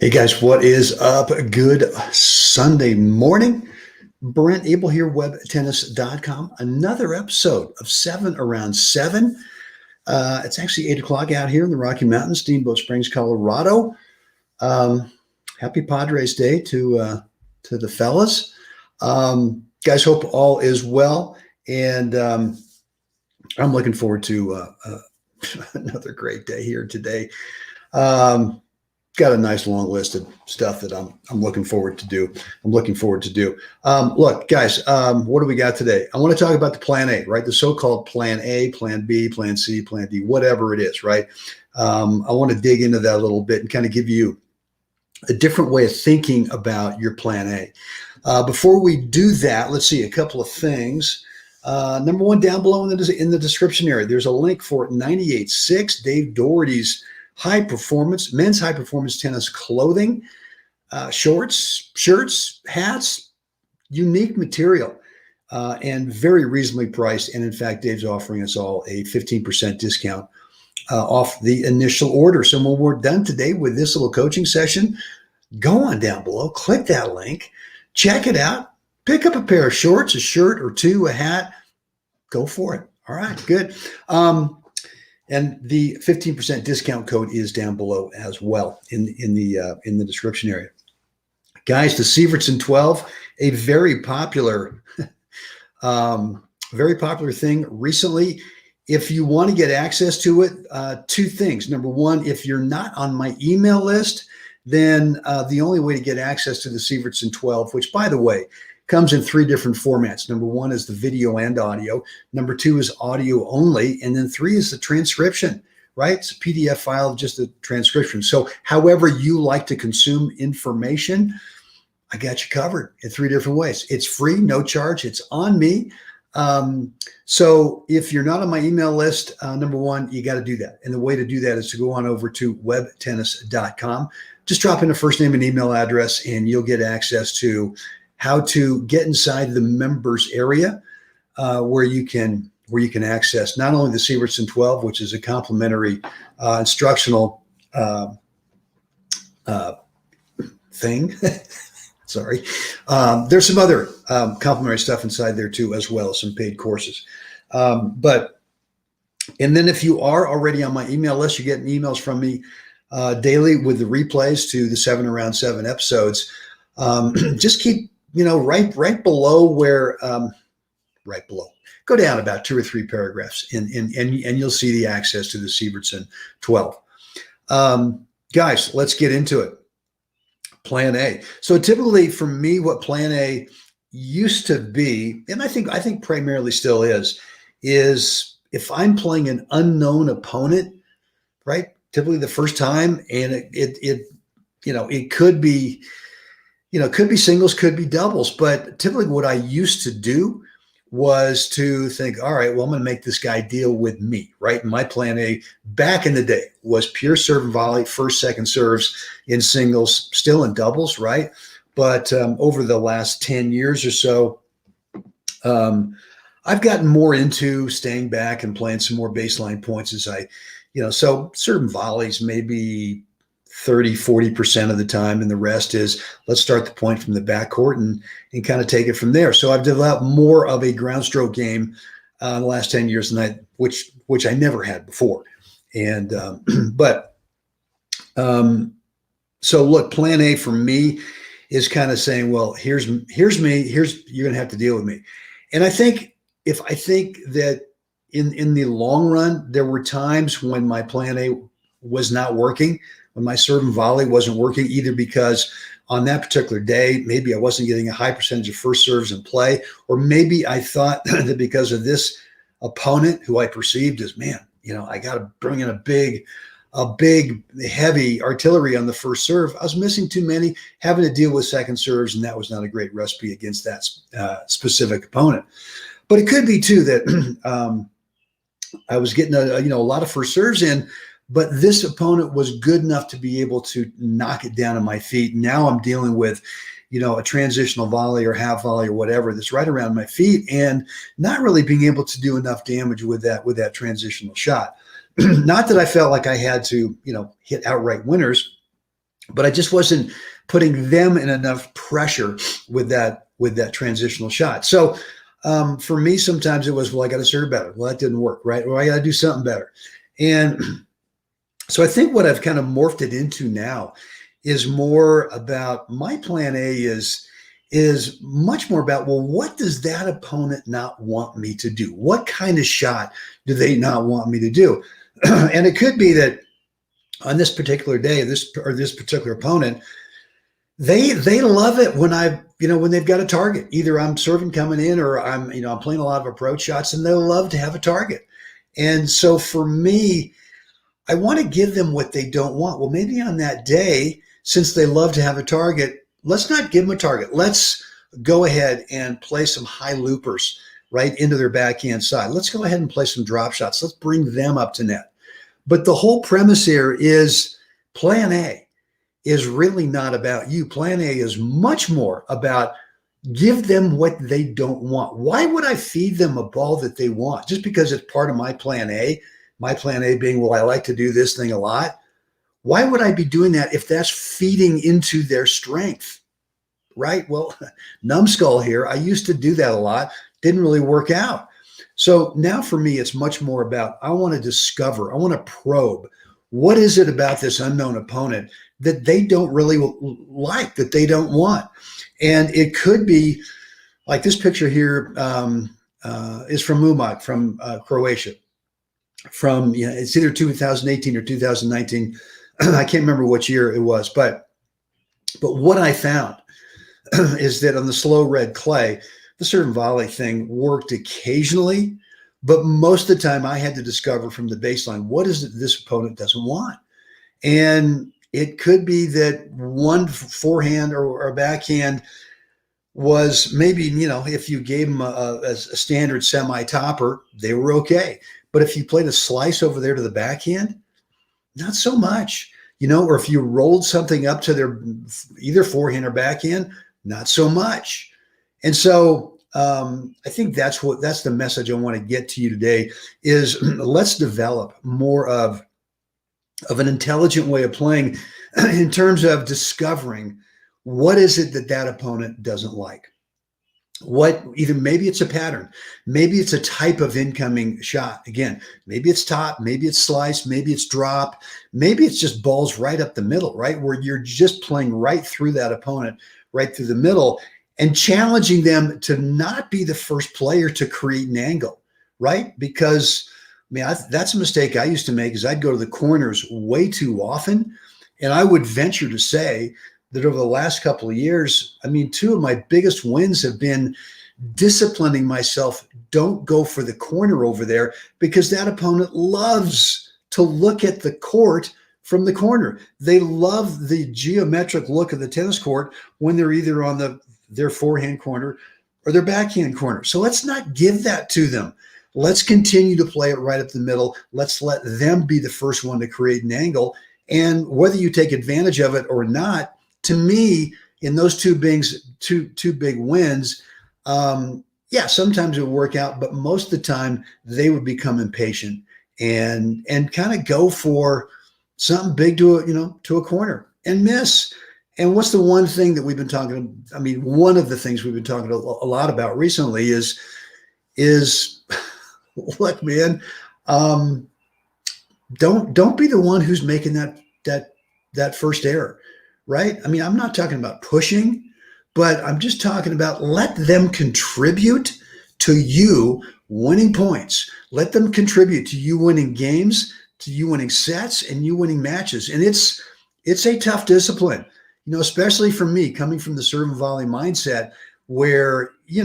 Hey guys, what is up? Good Sunday morning. Brent Abel here, webtennis.com. Another episode of 7 Around 7. It's actually 8 o'clock out here in the Rocky Mountains, Steamboat Springs, Colorado. Happy Padres Day to the fellas. Guys, hope all is well. And I'm looking forward to another great day here today. Got a nice long list of stuff that I'm looking forward to do. Look, guys, what do we got today? I want to talk about the plan A, right? The so-called plan A, plan B, plan C, plan D, whatever it is, right? I want to dig into that a little bit and kind of give you a different way of thinking about your plan A. Before we do that, let's see a couple of things. Number one, down below in the description area, there's a link for 98.6 Dave Doherty's men's high performance tennis clothing, shorts, shirts, hats, unique material, and very reasonably priced. And in fact, Dave's offering us all a 15% discount off the initial order. So when we're done today with this little coaching session, go on down below, click that link, check it out, pick up a pair of shorts, a shirt or two, a hat, go for it. All right, good. And the 15% discount code is down below as well in the description area. Guys, the Sievertson 12, a very popular thing recently. If you want to get access to it, two things. Number one, if you're not on my email list, then the only way to get access to the Sievertson 12, which by the way, comes in three different formats. Number one is the video and audio. Number two is audio only. And then three is the transcription, right? It's a PDF file, just a transcription. So however you like to consume information, I got you covered in three different ways. It's free, no charge. It's on me. So if you're not on my email list, number one, you got to do that. And the way to do that is to go on over to webtennis.com. Just drop in a first name and email address, and you'll get access to how to get inside the members area where you can access not only the Sievertson 12, which is a complimentary instructional thing. Sorry. There's some other complimentary stuff inside there too, as well as some paid courses. And then if you are already on my email list, you're getting emails from me daily with the replays to the 7 Around 7 episodes. Just keep right below where, right below, go down about 2 or 3 paragraphs and you'll see the access to the Sievertson 12. Guys, let's get into it. Plan A. So typically for me, what plan A used to be, and I think primarily still is if I'm playing an unknown opponent, right? Typically the first time, and it could be, could be singles, could be doubles, but typically what I used to do was to think, all right, well, I'm going to make this guy deal with me, right? And my plan A back in the day was pure serve and volley, first, second serves in singles, still in doubles, right? But over the last 10 years or so, I've gotten more into staying back and playing some more baseline points as so serve and volleys maybe 30-40% of the time, and the rest is let's start the point from the backcourt and kind of take it from there. So I've developed more of a ground stroke game in the last 10 years than which I never had before. And so look, plan A for me is kind of saying, well, here's me, you're gonna have to deal with me. And I think that in the long run, there were times when my plan A was not working, when my serve and volley wasn't working, either because on that particular day, maybe I wasn't getting a high percentage of first serves in play, or maybe I thought that because of this opponent who I perceived as, man, I got to bring in a big, heavy artillery on the first serve. I was missing too many, having to deal with second serves, and that was not a great recipe against that specific opponent. But it could be too that I was getting a lot of first serves in, but this opponent was good enough to be able to knock it down on my feet. Now I'm dealing with, a transitional volley or half volley or whatever that's right around my feet, and not really being able to do enough damage with that transitional shot. Not that I felt like I had to, hit outright winners, but I just wasn't putting them in enough pressure with that transitional shot. So for me, sometimes it was, well, I got to serve better. Well, that didn't work, right? Or I got to do something better. And so I think what I've kind of morphed it into now is more about my plan A is much more about, well, what does that opponent not want me to do? What kind of shot do they not want me to do? And it could be that on this particular day, this particular opponent, they love it when when they've got a target. Either I'm serving coming in, or I'm playing a lot of approach shots, and they love to have a target. And so for me, I want to give them what they don't want. Well, maybe on that day, since they love to have a target, let's not give them a target. Let's go ahead and play some high loopers right into their backhand side. Let's go ahead and play some drop shots. Let's bring them up to net. But the whole premise here is plan A is really not about you. Plan A is much more about give them what they don't want. Why would I feed them a ball that they want? Just because it's part of my plan A? My plan A being, well, I like to do this thing a lot. Why would I be doing that if that's feeding into their strength, right? Well, numbskull here, I used to do that a lot. Didn't really work out. So now for me, it's much more about, I want to discover, I want to probe, what is it about this unknown opponent that they don't really like, that they don't want? And it could be like this picture here is from Umag from Croatia. From it's either 2018 or 2019. I can't remember which year it was, but what I found is that on the slow red clay, the serve and volley thing worked occasionally, but most of the time I had to discover from the baseline, what is it this opponent doesn't want? And it could be that one forehand or a backhand was maybe, if you gave them a standard semi-topper, they were okay. But if you played a slice over there to the backhand, not so much, or if you rolled something up to their either forehand or backhand, not so much. And so I think that's the message I want to get to you today is let's develop more of an intelligent way of playing in terms of discovering what is it that opponent doesn't like. Maybe it's a pattern, maybe it's a type of incoming shot. Again, maybe it's top, maybe it's slice, maybe it's drop, maybe it's just balls right up the middle, right? Where you're just playing right through that opponent, right through the middle, and challenging them to not be the first player to create an angle, right? Because that's a mistake I used to make, is I'd go to the corners way too often. And I would venture to say that over the last couple of years, two of my biggest wins have been disciplining myself. Don't go for the corner over there, because that opponent loves to look at the court from the corner. They love the geometric look of the tennis court when they're either on their forehand corner or their backhand corner. So let's not give that to them. Let's continue to play it right up the middle. Let's let them be the first one to create an angle. And whether you take advantage of it or not, to me, in those two big wins, sometimes it would work out, but most of the time they would become impatient and kind of go for something big to a corner and miss. And what's the one thing that we've been talking? One of the things we've been talking a lot about recently is look, man, don't be the one who's making that first error. Right? I'm not talking about pushing, but I'm just talking about let them contribute to you winning points. Let them contribute to you winning games, to you winning sets, and you winning matches. And it's a tough discipline, especially for me, coming from the serve and volley mindset, where, a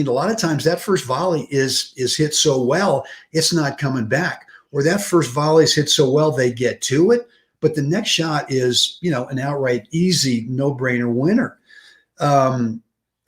lot of times that first volley is hit so well, it's not coming back. Or that first volley is hit so well, they get to it. But the next shot is, an outright easy, no-brainer winner.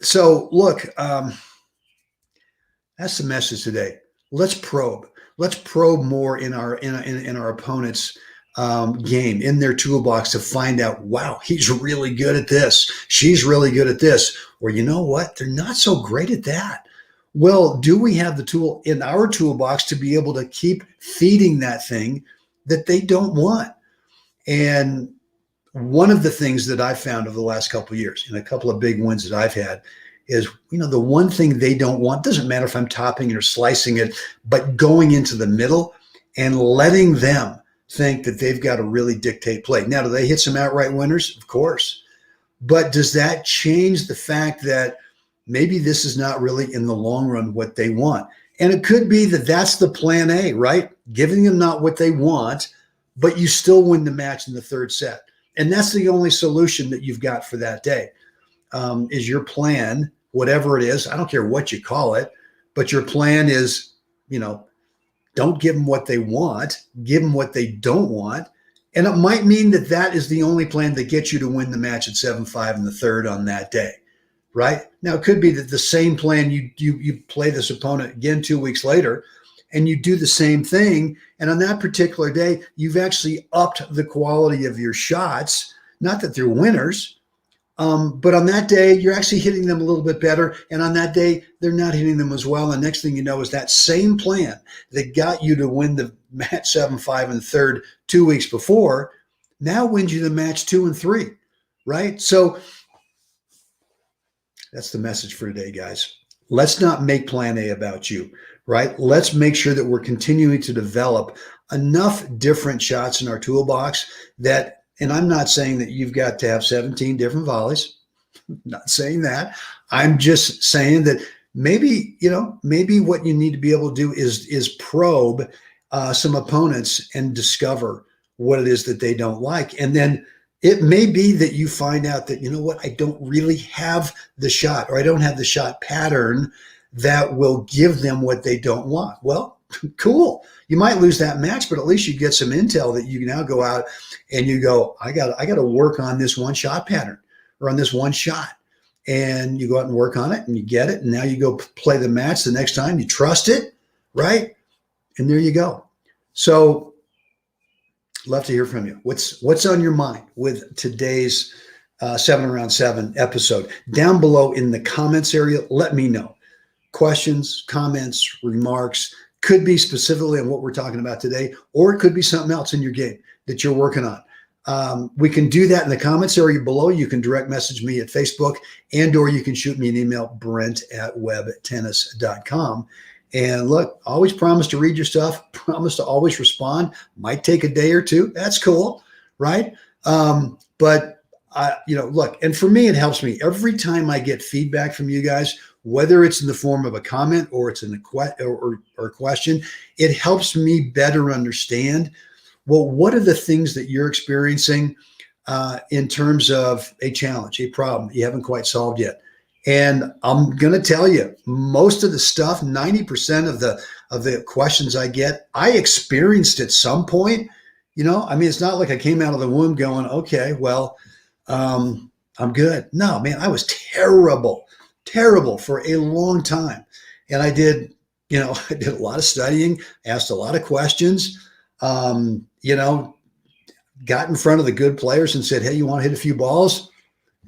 So look, that's the message today. Let's probe. Let's probe more in our opponent's game, in their toolbox, to find out, wow, he's really good at this. She's really good at this. Or you know what? They're not so great at that. Well, do we have the tool in our toolbox to be able to keep feeding that thing that they don't want? And one of the things that I've found over the last couple of years, and a couple of big wins that I've had, is, the one thing they don't want, doesn't matter if I'm topping it or slicing it, but going into the middle and letting them think that they've got to really dictate play. Now, do they hit some outright winners? Of course. But does that change the fact that maybe this is not really in the long run what they want? And it could be that that's the plan A, right? Giving them not what they want, but you still win the match in the third set. And that's the only solution that you've got for that day, is your plan, whatever it is. I don't care what you call it, but your plan is, don't give them what they want, give them what they don't want. And it might mean that that is the only plan that gets you to win the match at 7-5 in the third on that day, right? Now, it could be that the same plan, you play this opponent again 2 weeks later, and you do the same thing. And on that particular day, you've actually upped the quality of your shots. Not that they're winners, but on that day, you're actually hitting them a little bit better. And on that day, they're not hitting them as well. And next thing you know is that same plan that got you to win the match 7-5 in the third 2 weeks before now wins you the match 2 and 3, right? So that's the message for today, guys. Let's not make plan A about you, right? Let's make sure that we're continuing to develop enough different shots in our toolbox that, and I'm not saying that you've got to have 17 different volleys. I'm not saying that. I'm just saying that maybe what you need to be able to do is probe some opponents and discover what it is that they don't like. And then it may be that you find out that, I don't really have the shot, or I don't have the shot pattern that will give them what they don't want. Well, cool. You might lose that match, but at least you get some intel that you can now go out and you go, I got to work on this one shot pattern or on this one shot. And you go out and work on it and you get it. And now you go play the match the next time. You trust it, right? And there you go. So love to hear from you. What's on your mind with today's 7 Around 7 episode? Down below in the comments area, let me know. Questions, comments, remarks, could be specifically on what we're talking about today, or it could be something else in your game that you're working on. We can do that in the comments area below. You can direct message me at Facebook, or you can shoot me an email, brent@webtennis.com. And look, always promise to read your stuff, promise to always respond. Might take a day or two. That's cool, right? But look, and for me, it helps me every time I get feedback from you guys, whether it's in the form of a comment or it's in a question. It helps me better understand, well, what are the things that you're experiencing in terms of a challenge, a problem you haven't quite solved yet. And I'm going to tell you, most of the stuff, 90% of the questions I get, I experienced at some point. It's not like I came out of the womb going, okay, well, I'm good. No, man, I was terrible for a long time. And I did a lot of studying, asked a lot of questions, got in front of the good players and said, hey, you want to hit a few balls?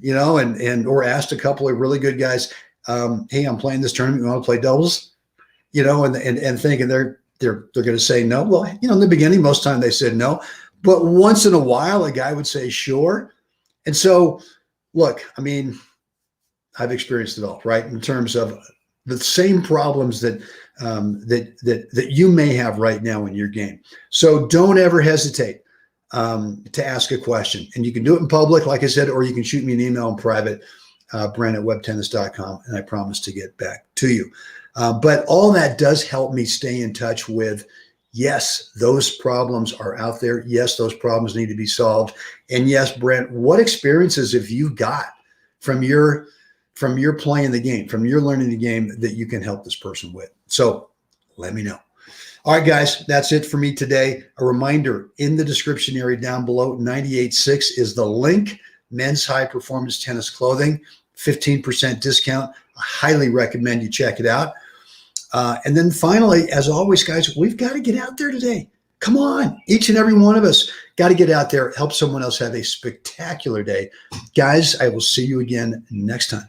Or asked a couple of really good guys, hey, I'm playing this tournament. You want to play doubles? And thinking they're going to say no. Well, in the beginning, most time they said no, but once in a while, a guy would say sure. And so, look, I've experienced it all, right? In terms of the same problems that you may have right now in your game. So don't ever hesitate to ask a question, and you can do it in public, like I said, or you can shoot me an email in private, Brent@webtennis.com, and I promise to get back to you. But all that does help me stay in touch with, yes, those problems are out there. Yes, those problems need to be solved. And yes, Brent, what experiences have you got from your playing the game, from your learning the game that you can help this person with? So let me know. All right, guys, that's it for me today. A reminder, in the description area down below, 98.6 is the link, men's high performance tennis clothing, 15% discount. I highly recommend you check it out. And then finally, as always, guys, we've got to get out there today. Come on, each and every one of us got to get out there, help someone else have a spectacular day. Guys, I will see you again next time.